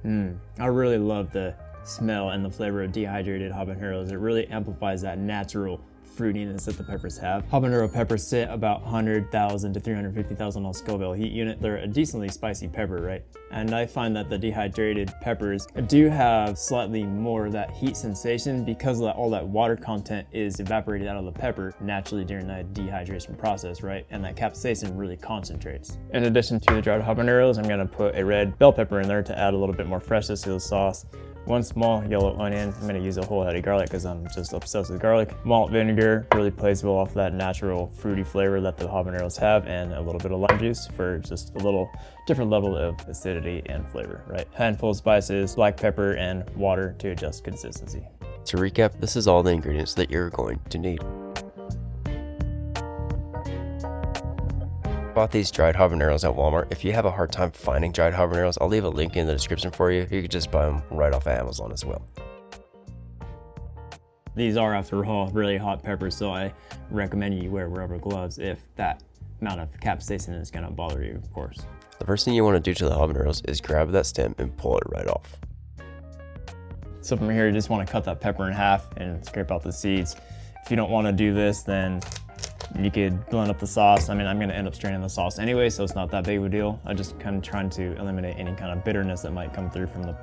I really love the smell and the flavor of dehydrated habaneros. It really amplifies that natural fruitiness that the peppers have. Habanero peppers sit about 100,000 to 350,000 on Scoville heat unit. They're a decently spicy pepper, right? And I find that the dehydrated peppers do have slightly more of that heat sensation because all that water content is evaporated out of the pepper naturally during that dehydration process, right? And that capsaicin really concentrates. In addition to the dried habaneros, I'm gonna put a red bell pepper in there to add a little bit more freshness to the sauce. 1 small yellow onion. I'm gonna use a whole head of garlic because I'm just obsessed with garlic. Malt vinegar really plays well off that natural fruity flavor that the habaneros have, and a little bit of lime juice for just a little different level of acidity and flavor, right? Handful of spices, black pepper, and water to adjust consistency. To recap, this is all the ingredients that you're going to need. Bought these dried habaneros at Walmart. If you have a hard time finding dried habaneros, I'll leave a link in the description for you. You can just buy them right off of Amazon as well. These are, after all, really hot peppers, so I recommend you wear rubber gloves if that amount of capsaicin is gonna bother you, of course. The first thing you want to do to the habaneros is grab that stem and pull it right off. So from here, you just want to cut that pepper in half and scrape out the seeds. If you don't want to do this, then you could blend up the sauce. I mean, I'm gonna end up straining the sauce anyway, so it's not that big of a deal. I just kind of trying to eliminate any kind of bitterness that might come through from the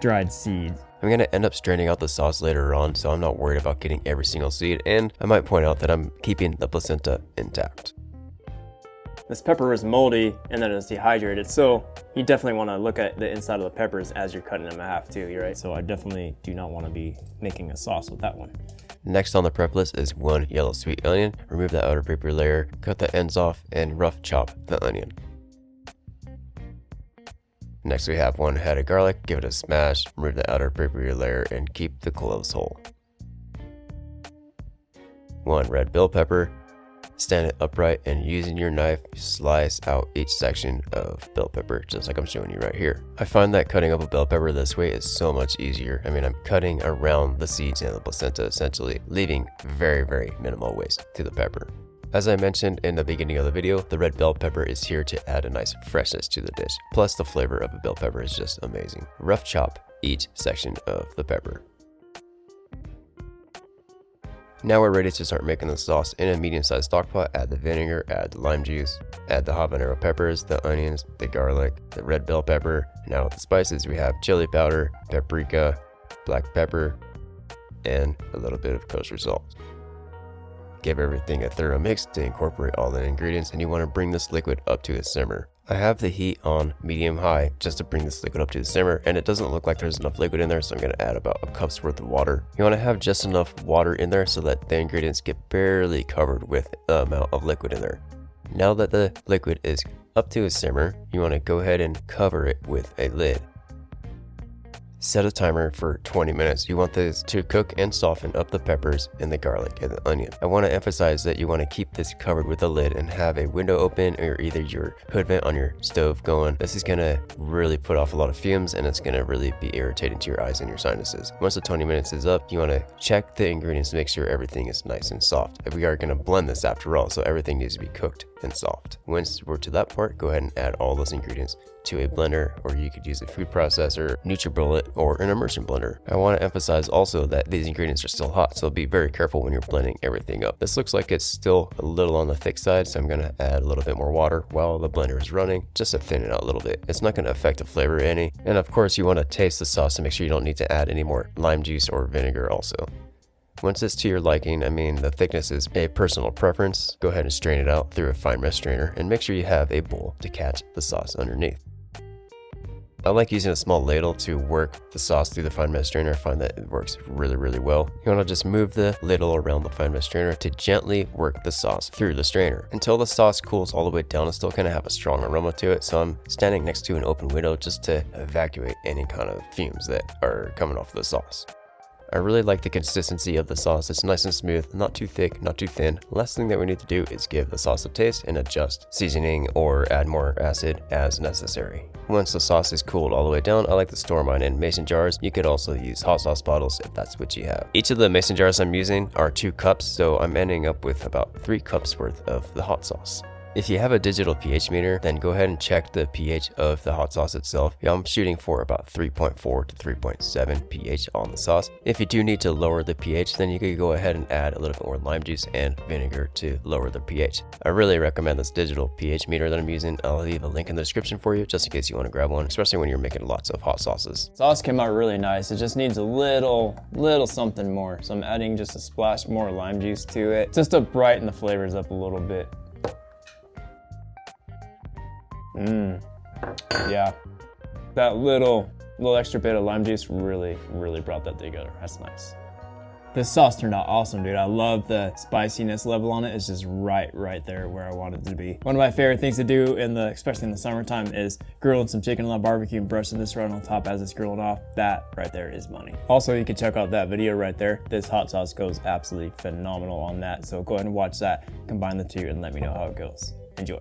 dried seeds. I'm gonna end up straining out the sauce later on, so I'm not worried about getting every single seed, and I might point out that I'm keeping the placenta intact. This pepper was moldy and then it's dehydrated, so you definitely want to look at the inside of the peppers as you're cutting them in half too, you're right? So I definitely do not want to be making a sauce with that one. Next on the prep list is 1 yellow sweet onion. Remove the outer paper layer, cut the ends off, and rough chop the onion. Next we have 1 head of garlic. Give it a smash, remove the outer paper layer, and keep the cloves whole. 1 red bell pepper. Stand it upright and using your knife, slice out each section of bell pepper, just like I'm showing you right here. I find that cutting up a bell pepper this way is so much easier. I mean, I'm cutting around the seeds and the placenta, essentially, leaving very, very minimal waste to the pepper. As I mentioned in the beginning of the video, the red bell pepper is here to add a nice freshness to the dish. Plus, the flavor of a bell pepper is just amazing. Rough chop each section of the pepper. Now we're ready to start making the sauce. In a medium-sized stock pot, add the vinegar, add the lime juice, add the habanero peppers, the onions, the garlic, the red bell pepper. Now with the spices, we have chili powder, paprika, black pepper, and a little bit of kosher salt. Give everything a thorough mix to incorporate all the ingredients, and you want to bring this liquid up to a simmer. I have the heat on medium-high just to bring this liquid up to the simmer, and it doesn't look like there's enough liquid in there, so I'm going to add about a cup's worth of water. You want to have just enough water in there so that the ingredients get barely covered with the amount of liquid in there. Now that the liquid is up to a simmer, you want to go ahead and cover it with a lid. Set a timer for 20 minutes. You want this to cook and soften up the peppers and the garlic and the onion. I want to emphasize that you want to keep this covered with a lid and have a window open or either your hood vent on your stove going. This is going to really put off a lot of fumes and it's going to really be irritating to your eyes and your sinuses. Once the 20 minutes is up, you want to check the ingredients to make sure everything is nice and soft. We are going to blend this after all, so everything needs to be cooked and soft. Once we're to that part, go ahead and add all those ingredients to a blender, or you could use a food processor, NutriBullet, or an immersion blender. I want to emphasize also that these ingredients are still hot, so be very careful when you're blending everything up. This looks like it's still a little on the thick side, so I'm going to add a little bit more water while the blender is running, just to thin it out a little bit. It's not going to affect the flavor any. And of course, you want to taste the sauce to make sure you don't need to add any more lime juice or vinegar also. Once it's to your liking, I mean the thickness is a personal preference, go ahead and strain it out through a fine mesh strainer and make sure you have a bowl to catch the sauce underneath. I like using a small ladle to work the sauce through the fine mesh strainer. I find that it works really, really well. You want to just move the ladle around the fine mesh strainer to gently work the sauce through the strainer until the sauce cools all the way down and still kind of have a strong aroma to it. So I'm standing next to an open window just to evacuate any kind of fumes that are coming off the sauce. I really like the consistency of the sauce. It's nice and smooth, not too thick, not too thin. Last thing that we need to do is give the sauce a taste and adjust seasoning or add more acid as necessary. Once the sauce is cooled all the way down, I like to store mine in mason jars. You could also use hot sauce bottles if that's what you have. Each of the mason jars I'm using are 2 cups, so I'm ending up with about 3 cups worth of the hot sauce. If you have a digital pH meter, then go ahead and check the pH of the hot sauce itself. I'm shooting for about 3.4 to 3.7 pH on the sauce. If you do need to lower the pH, then you could go ahead and add a little bit more lime juice and vinegar to lower the pH. I really recommend this digital pH meter that I'm using. I'll leave a link in the description for you just in case you want to grab one, especially when you're making lots of hot sauces. Sauce came out really nice. It just needs a little something more. So I'm adding just a splash more lime juice to it, just to brighten the flavors up a little bit. Yeah, that little extra bit of lime juice really brought that together. That's nice. This sauce turned out awesome, dude. I love the spiciness level on it. It's just right there where I want it to be. One of my favorite things to do especially in the summertime, is grilling some chicken on the barbecue and brushing this right on top as it's grilled off. That right there is money. Also, you can check out that video right there. This hot sauce goes absolutely phenomenal on that. So go ahead and watch that, combine the two, and let me know how it goes. Enjoy.